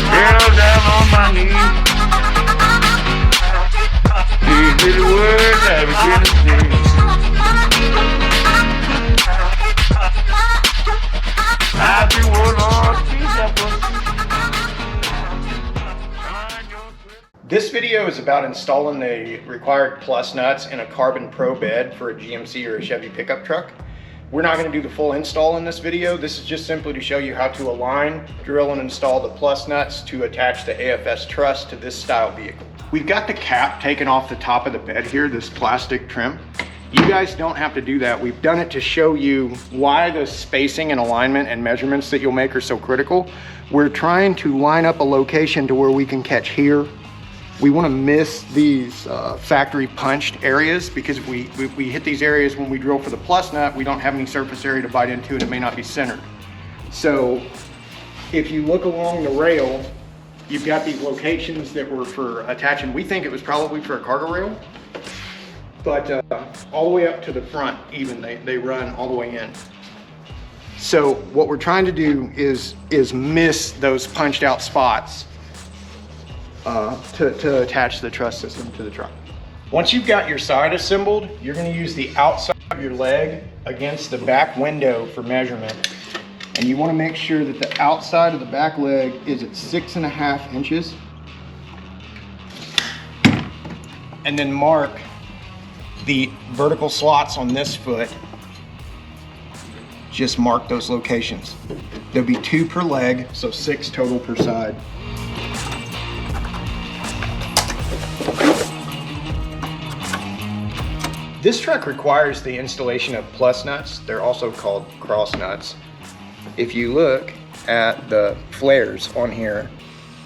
Girl down on my knees. These little words I begin to sing. I do Lord, please help us. This video is about installing the required plus nuts in a Carbon Pro bed for a GMC or a Chevy pickup truck. We're not going to do the full install in this video. This is just simply to show you how to align, drill, and install the plus nuts to attach the AFS truss to this style vehicle. We've got the cap taken off the top of the bed here, this plastic trim. You guys don't have to do that. We've done it to show you why the spacing and alignment and measurements that you'll make are so critical. We're trying to line up a location to where we can catch here. We want to miss these factory punched areas, because if we hit these areas when we drill for the plus nut, we don't have any surface area to bite into and it may not be centered. So if you look along the rail, you've got these locations that were for attaching. We think it was probably for a cargo rail, but all the way up to the front even, they run all the way in. So what we're trying to do is miss those punched out spots to attach the truss system to the truck. Once you've got your side assembled, you're going to use the outside of your leg against the back window for measurement. And you want to make sure that the outside of the back leg is at 6.5 inches. And then mark the vertical slots on this foot. Just mark those locations. There'll be 2 per leg, so 6 total per side. This truck requires the installation of plus nuts. They're also called cross nuts. If you look at the flares on here,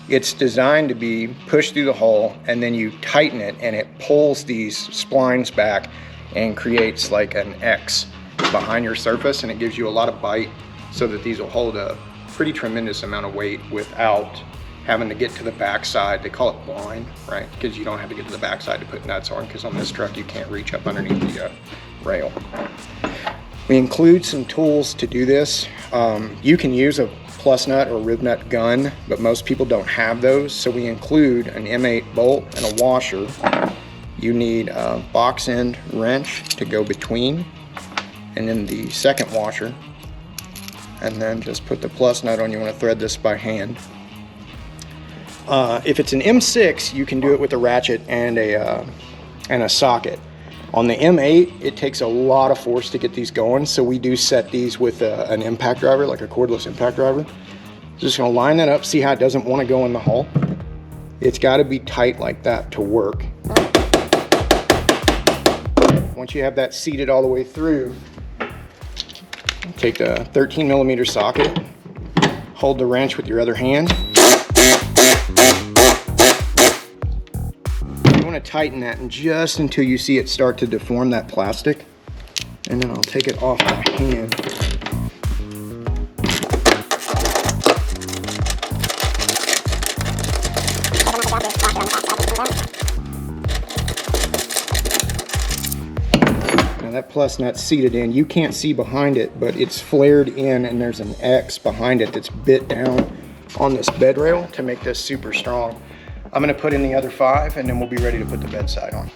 it's designed to be pushed through the hull, and then you tighten it and it pulls these splines back and creates like an X behind your surface, and it gives you a lot of bite so that these will hold a pretty tremendous amount of weight without having to get to the backside. They call it blind, right? Because you don't have to get to the backside to put nuts on, because on this truck you can't reach up underneath the rail. We include some tools to do this. You can use a plus nut or rib nut gun, but most people don't have those, so we include an M8 bolt and a washer. You need a box end wrench to go between, and then the second washer, and then just put the plus nut on. You want to thread this by hand. If it's an M6, you can do it with a ratchet and a socket. On the M8, it takes a lot of force to get these going, so we do set these with an impact driver, like a cordless impact driver. Just gonna line that up, see how it doesn't want to go in the hull. It's got to be tight like that to work. Once you have that seated all the way through, take the 13mm socket, hold the wrench with your other hand. You want to tighten that and just until you see it start to deform that plastic, and then I'll take it off my hand. Now that plus nut's seated in. You can't see behind it, but it's flared in, and there's an X behind it that's bit down on this bed rail to make this super strong. I'm gonna put in the other 5, and then we'll be ready to put the bedside on.